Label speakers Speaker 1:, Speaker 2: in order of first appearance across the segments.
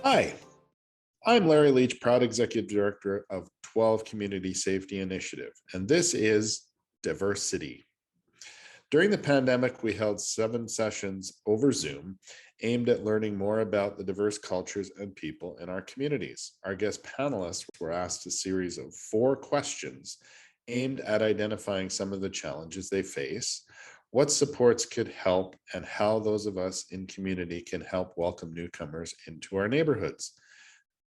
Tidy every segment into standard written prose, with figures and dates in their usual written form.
Speaker 1: Hi, I'm Larry Leach, proud Executive Director of 12 Community Safety Initiative, and this is DiverseCity. During the pandemic, we held 7 sessions over Zoom aimed at learning more about the diverse cultures and people in our communities. Our guest panelists were asked a series of 4 questions aimed at identifying some of the challenges they face, what supports could help, and how those of us in community can help welcome newcomers into our neighborhoods.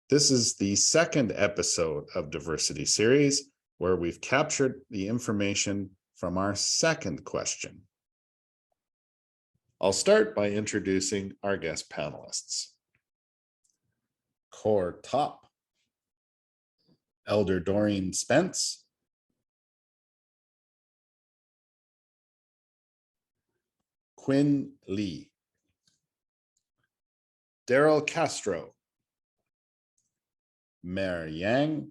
Speaker 1: This is the second episode of DiverseCity series, where we've captured the information from our second question. I'll start by introducing our guest panelists. Core Top, Elder Doreen Spence, Quinn Lee, Daryl Castro, Mayor Yang,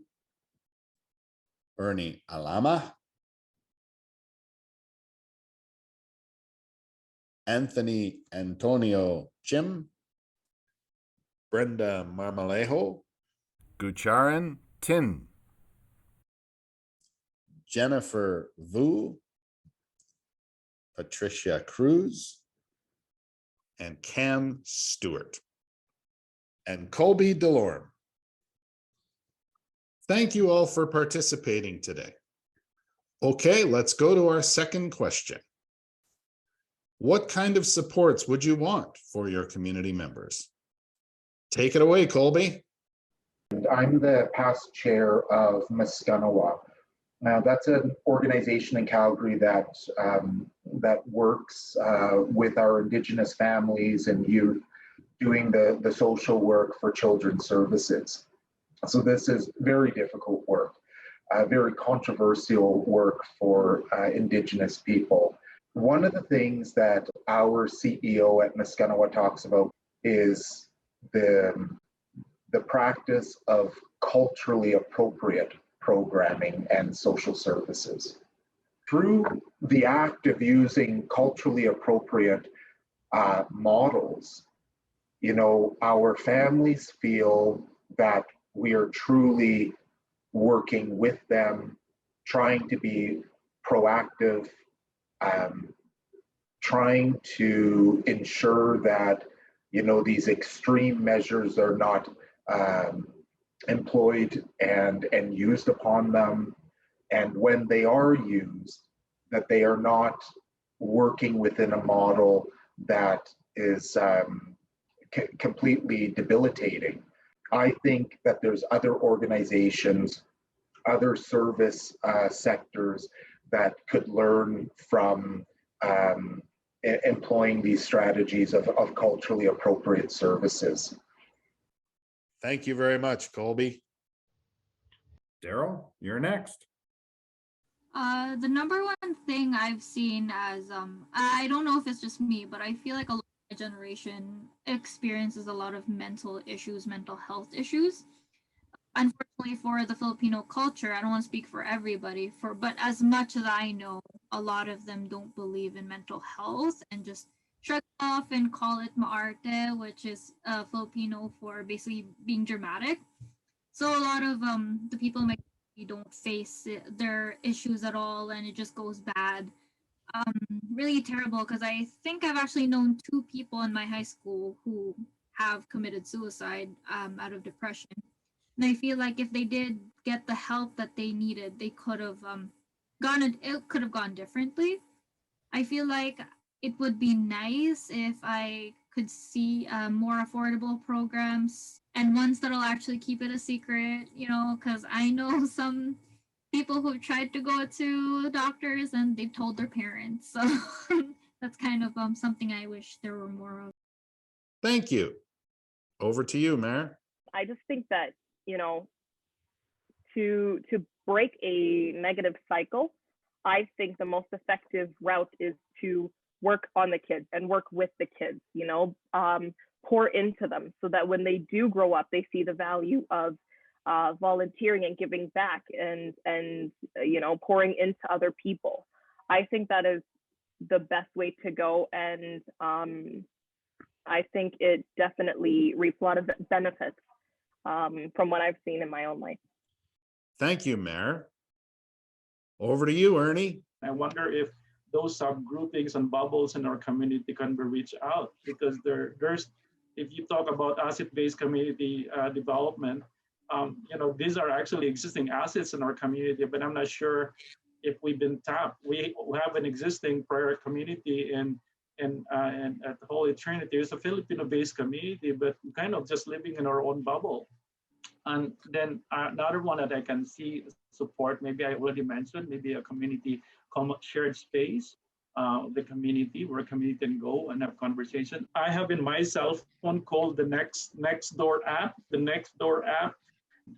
Speaker 1: Ernie Alama, Anthony Antonio Chim, Brenda Marmolejo, Gucharan Tin, Jennifer Vu, Patricia Cruz, and Cam Stewart, and Colby Delorme. Thank you all for participating today. Okay, let's go to our second question. What kind of supports would you want for your community members? Take it away, Colby.
Speaker 2: I'm the past chair of Muscanawa. Now, that's an organization in Calgary that works with our Indigenous families and youth doing the social work for children's services. So this is very difficult work, very controversial work for Indigenous people. One of the things that our CEO at Muscanawa talks about is the practice of culturally appropriate programming and social services. Through the act of using culturally appropriate models, our families feel that we are truly working with them, trying to be proactive, trying to ensure that these extreme measures are not employed and used upon them, and when they are used, that they are not working within a model that is completely debilitating. I think that there's other organizations, other service sectors that could learn from employing these strategies of culturally appropriate services.
Speaker 1: Thank you very much, Colby. Daryl, you're next.
Speaker 3: The number one thing I've seen as, I don't know if it's just me, but I feel like a lot of my generation experiences a lot of mental health issues. Unfortunately for the Filipino culture, I don't want to speak for everybody, but as much as I know, a lot of them don't believe in mental health and just shrug it off and call it maarte, which is Filipino for basically being dramatic. So a lot of the people in my community don't face their issues at all, and it just goes bad. Really terrible, because I think I've actually known 2 people in my high school who have committed suicide out of depression. And I feel like if they did get the help that they needed, they could have gone differently. I feel like it would be nice if I could see more affordable programs and ones that'll actually keep it a secret, because I know some people who've tried to go to doctors and they've told their parents. So that's kind of something I wish there were more of.
Speaker 1: Thank you. Over to you, Mayor.
Speaker 4: I just think that, to break a negative cycle, I think the most effective route is to work on the kids and work with the kids, pour into them so that when they do grow up, they see the value of volunteering and giving back and pouring into other people. I think that is the best way to go. And I think it definitely reaps a lot of benefits from what I've seen in my own life.
Speaker 1: Thank you, Mayor. Over to you, Ernie.
Speaker 5: I wonder if those subgroupings and bubbles in our community can be reached out, because there's, if you talk about asset-based community development, these are actually existing assets in our community, but I'm not sure if we've been tapped. We have an existing prior community and at the Holy Trinity. It's a Filipino-based community, but kind of just living in our own bubble. And then another one that I can see support, maybe I already mentioned, maybe a community shared space, the community where a community can go and have conversation. I have in my cell phone called the Nextdoor app. The Nextdoor app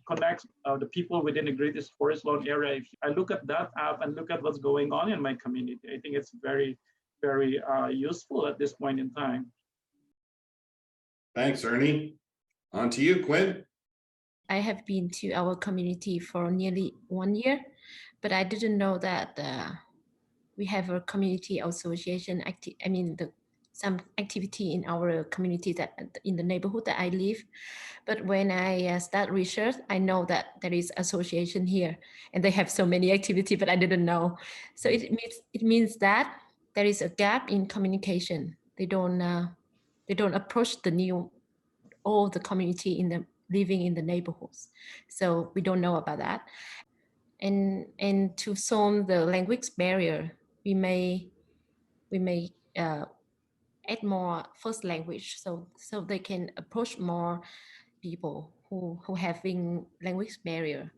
Speaker 5: connects the people within the greatest forest lawn area. If I look at that app and look at what's going on in my community, I think it's very, very useful at this point in time.
Speaker 1: Thanks, Ernie. On to you, Quinn.
Speaker 6: I have been to our community for nearly 1 year, but I didn't know that we have a community association. Some activity in our community, that in the neighborhood that I live. But when I start research, I know that there is association here, and they have so many activity, but I didn't know. So it means that there is a gap in communication. They don't approach all the community in the living in the neighborhoods. So we don't know about that. And to solve the language barrier, we may add more first language, so they can approach more people who having language barrier.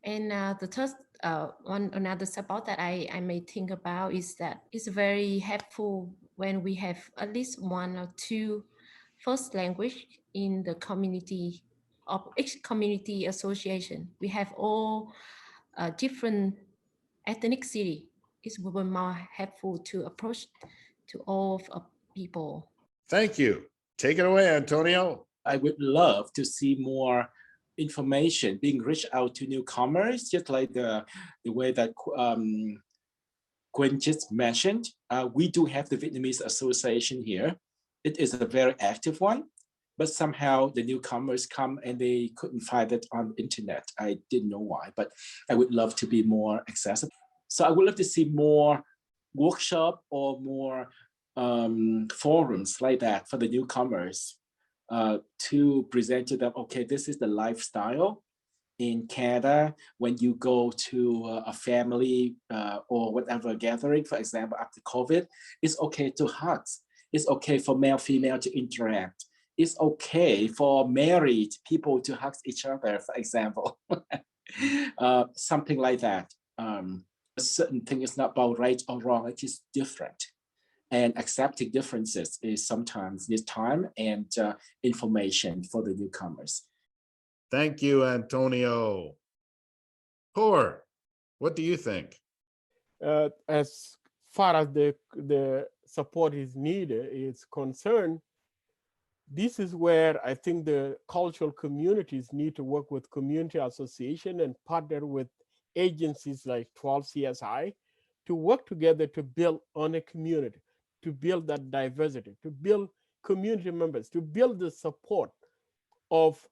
Speaker 6: And the third another support that I may think about is that it's very helpful when we have at least 1 or 2 first language in the community of each community association. We have all different ethnicity. It will be more helpful to approach to all of people.
Speaker 1: Thank you. Take it away, Antonio.
Speaker 7: I would love to see more information being reached out to newcomers, just like the way that Quinn just mentioned. We do have the Vietnamese Association here. It is a very active one, but somehow the newcomers come and they couldn't find it on the internet. I didn't know why, but I would love to be more accessible. So I would love to see more workshop or more forums like that for the newcomers to present to them, okay, this is the lifestyle in Canada when you go to a family or whatever gathering, for example, after COVID. It's okay to hug. It's okay for male, female to interact. It's okay for married people to hug each other, for example. Something like that. A certain thing is not about right or wrong, it is different. And accepting differences is sometimes needs time and information for the newcomers.
Speaker 1: Thank you, Antonio. Tor, what do you think?
Speaker 8: As far as the support is needed is concerned, this is where I think the cultural communities need to work with community association and partner with agencies like 12 CSI to work together to build on a community, to build that diversity, to build community members, to build the support of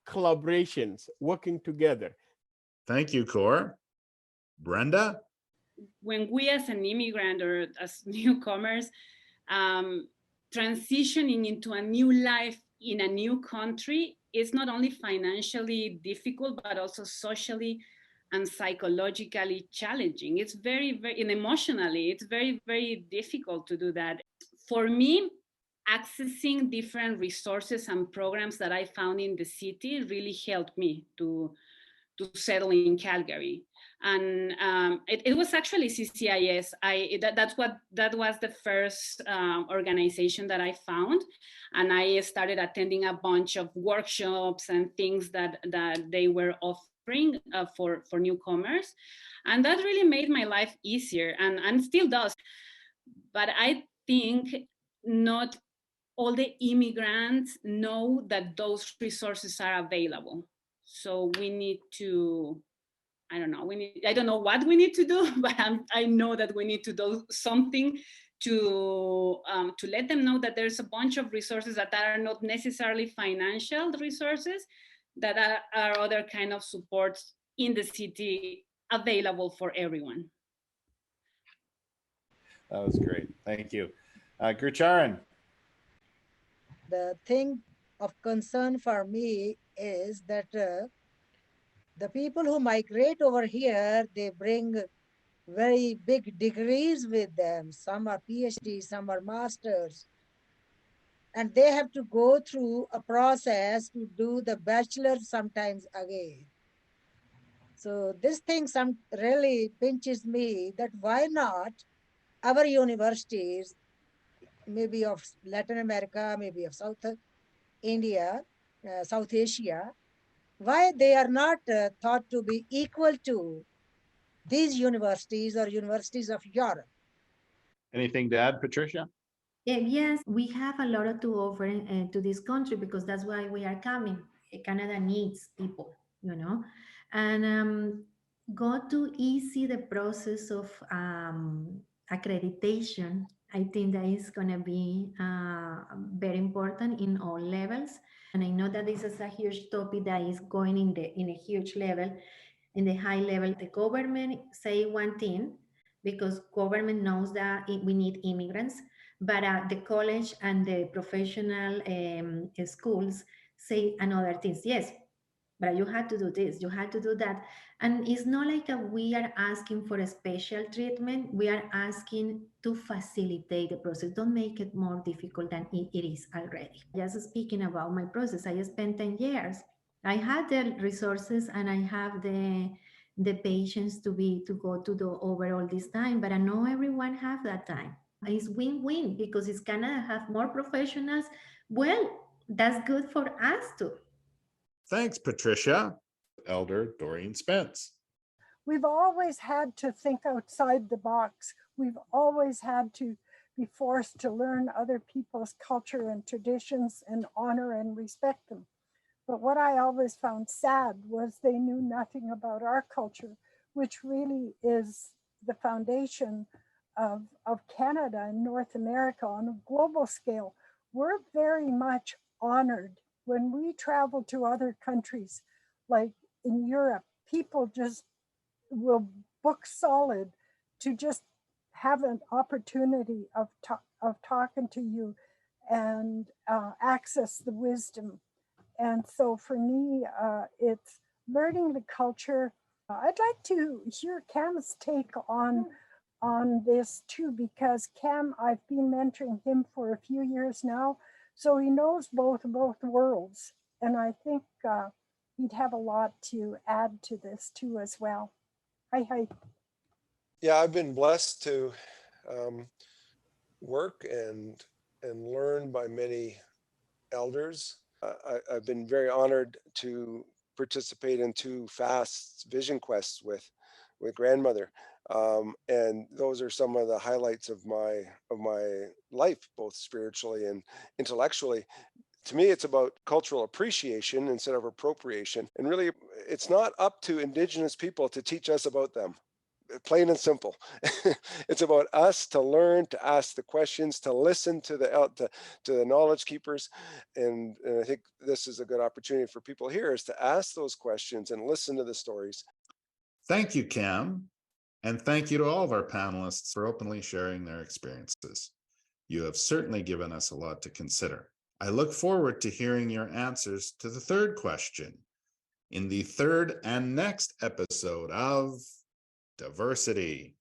Speaker 8: collaborations, working together.
Speaker 1: Thank you, Cor. Brenda?
Speaker 9: When we as an immigrant or as newcomers, transitioning into a new life in a new country is not only financially difficult, but also socially and psychologically challenging. It's very, very, and emotionally, it's very, very difficult to do that. For me, accessing different resources and programs that I found in the city really helped me to settle in Calgary. And it was actually CCIS. That was the first organization that I found, and I started attending a bunch of workshops and things that they were offering for newcomers, and that really made my life easier, and still does. But I think not all the immigrants know that those resources are available. So we need to, I don't know what we need to do, but I know that we need to do something to let them know that there's a bunch of resources that are not necessarily financial resources, that are other kind of supports in the city available for everyone.
Speaker 1: That was great. Thank you. Gurcharan.
Speaker 10: The thing of concern for me is that the people who migrate over here, they bring very big degrees with them. Some are PhDs, some are masters. And they have to go through a process to do the bachelor sometimes again. So this thing really pinches me that why not our universities, maybe of Latin America, maybe of South India, South Asia, why they are not thought to be equal to these universities or universities of Europe.
Speaker 1: Anything to add, Patricia?
Speaker 11: Yes, we have a lot to offer to this country because that's why we are coming. Canada needs people, you know, and go to easy the process of accreditation. I think that is going to be very important in all levels. And I know that this is a huge topic that is going in a huge level, in the high level. The government say one thing because government knows that we need immigrants, but the college and the professional schools say another things. Yes, but you have to do this, you have to do that. And it's not like we are asking for a special treatment. We are asking to facilitate the process. Don't make it more difficult than it is already. Just speaking about my process, I spent 10 years. I had the resources and I have the patience to go to the over all this time, but I know everyone have that time. It's win-win because it's Canada have more professionals. Well, that's good for us too.
Speaker 1: Thanks, Patricia. Elder Doreen Spence.
Speaker 12: We've always had to think outside the box. We've always had to be forced to learn other people's culture and traditions and honor and respect them. But what I always found sad was they knew nothing about our culture, which really is the foundation of Canada and North America on a global scale. We're very much honored when we travel to other countries, like in Europe. People just will book solid to just have an opportunity of talking to you and access the wisdom. And so for me, it's learning the culture. I'd like to hear Cam's take on this too, because Cam, I've been mentoring him for a few years now, so he knows both worlds. And I think he'd have a lot to add to this too as well. Hi.
Speaker 13: Yeah, I've been blessed to work and learn by many elders. I've been very honored to participate in 2 fast vision quests with grandmother, and those are some of the highlights of my life, both spiritually and intellectually. To me, it's about cultural appreciation instead of appropriation, and really, it's not up to Indigenous people to teach us about them. Plain and simple. It's about us to learn, to ask the questions, to listen to the knowledge keepers, and I think this is a good opportunity for people here is to ask those questions and listen to the stories.
Speaker 1: Thank you, Cam, and thank you to all of our panelists for openly sharing their experiences. You have certainly given us a lot to consider. I look forward to hearing your answers to the 3rd question in the 3rd and next episode of DiverseCity.